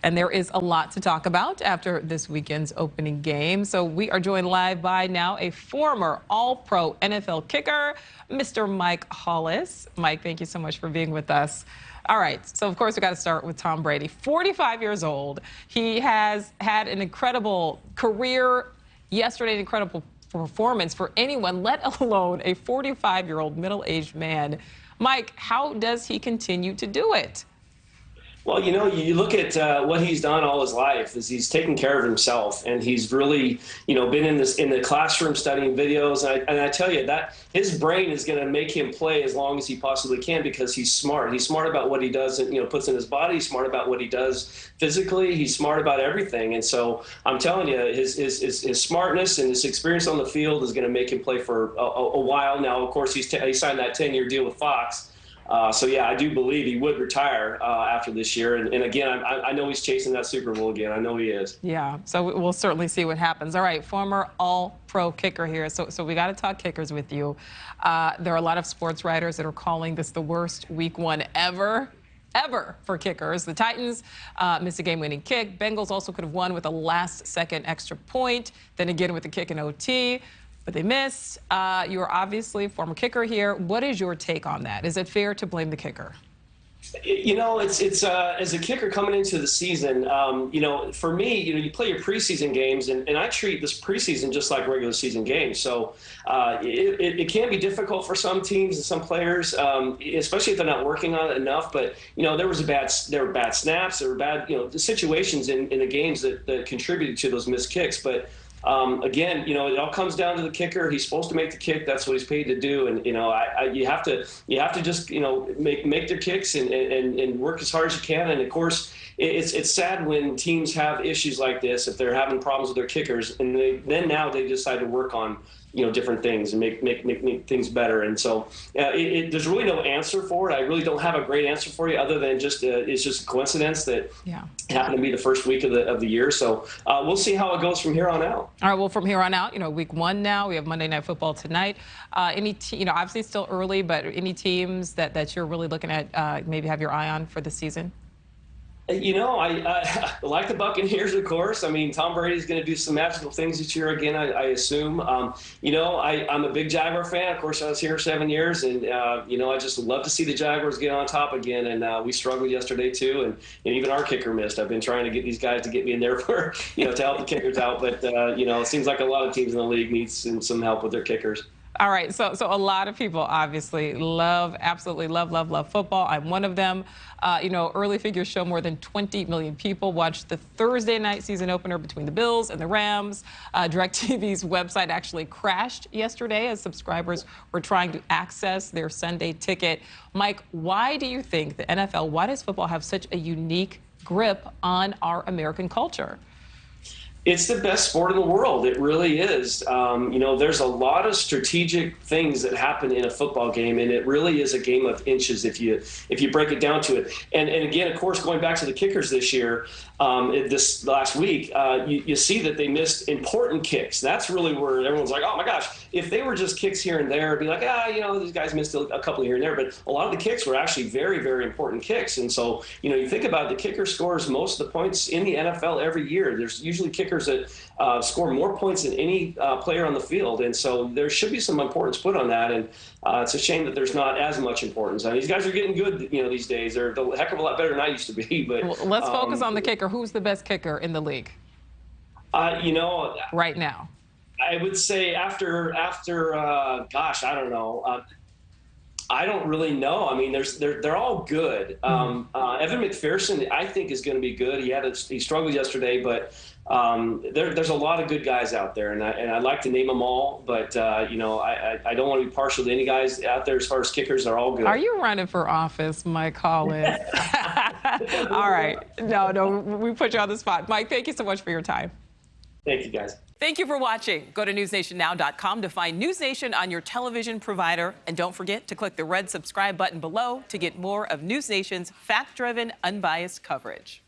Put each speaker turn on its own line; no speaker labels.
And there is a lot to talk about after this weekend's opening game. So we are joined live by now a former All-Pro NFL kicker, Mr. Mike Hollis. Mike, thank you so much for being with us. All right, so of course we got to start with Tom Brady, 45 years old. He has had an incredible career yesterday, an incredible performance for anyone, let alone a 45-year-old middle-aged man. Mike, how does he continue to do it?
Well, you know, you look at what he's done all his life is he's taken care of himself, and he's really, been in the classroom studying videos. And I tell you that his brain is going to make him play as long as he possibly can because he's smart. He's smart about what he does and, puts in his body. He's smart about what he does physically. He's smart about everything. And so I'm telling you, his smartness and his experience on the field is going to make him play for a while. Now, of course, he signed that 10-year deal with Fox. So, yeah, I do believe he would retire after this year. And again, I know he's chasing that Super Bowl again. I know he is.
Yeah, so we'll certainly see what happens. All right, former All-Pro kicker here. So we got to talk kickers with you. There are a lot of sports writers that are calling this the worst week one ever for kickers. The Titans missed a game-winning kick. Bengals also could have won with a last-second extra point. Then again with the kick in OT. But they missed. You're obviously a former kicker here. What is your take on that? Is it fair to blame the kicker?
It's as a kicker coming into the season, for me, you play your preseason games, and I treat this preseason just like regular season games. So it can be difficult for some teams and some players, especially if they're not working on it enough. But there were bad snaps, there were bad the situations in the games that contributed to those missed kicks. But again, it all comes down to the kicker. He's supposed to make the kick. That's what he's paid to do. And you have to just make their kicks and work as hard as you can. And of course, it's sad when teams have issues like this, if they're having problems with their kickers, and now they decide to work on different things and make things better. And so there's really no answer for it. I really don't have a great answer for you other than just it's just a coincidence that happened to be the first week of the year. So we'll see how it goes from here on out.
All right. Well, from here on out, week one now, we have Monday Night Football tonight. Obviously it's still early, but any teams that you're really looking at maybe have your eye on for the season?
I like the Buccaneers, of course. I mean, Tom Brady's going to do some magical things this year again, I assume. I'm a big Jaguar fan. Of course, I was here 7 years, and, I just would love to see the Jaguars get on top again. And we struggled yesterday, too, and even our kicker missed. I've been trying to get these guys to get me in there for, to help the kickers out. But, it seems like a lot of teams in the league need some help with their kickers.
All right, so a lot of people obviously absolutely love football. I'm one of them. Early figures show more than 20 million people watched the Thursday night season opener between the Bills and the Rams. DirecTV's website actually crashed yesterday as subscribers were trying to access their Sunday ticket. Mike, why do you think the NFL, why does football have such a unique grip on our American culture?
It's the best sport in the world. It really is. There's a lot of strategic things that happen in a football game, and it really is a game of inches if you break it down to it. And again, of course, going back to the kickers this year, this last week, you see that they missed important kicks. That's really where everyone's like, oh my gosh, if they were just kicks here and there, it'd be like, these guys missed a couple here and there. But a lot of the kicks were actually very, very important kicks. And so, you think about it, the kicker scores most of the points in the NFL every year. There's usually kickers that score more points than any player on the field. And so there should be some importance put on that. And it's a shame that there's not as much importance. I mean, these guys are getting good, these days. They're a heck of a lot better than I used to be. But
well, let's focus on the kicker. Who's the best kicker in the league? Right now.
I would say after gosh, I don't know. I don't really know. I mean, they're all good. Evan McPherson, I think, is going to be good. He struggled yesterday, but there's a lot of good guys out there, and I'd like to name them all, but I don't want to be partial to any guys out there as far as kickers. They're all good.
Are you running for office, Mike Hollis? All right. No, we put you on the spot. Mike, thank you so much for your time.
Thank you, guys.
Thank you for watching. Go to newsnationnow.com to find NewsNation on your television provider. And don't forget to click the red subscribe button below to get more of NewsNation's fact-driven, unbiased coverage.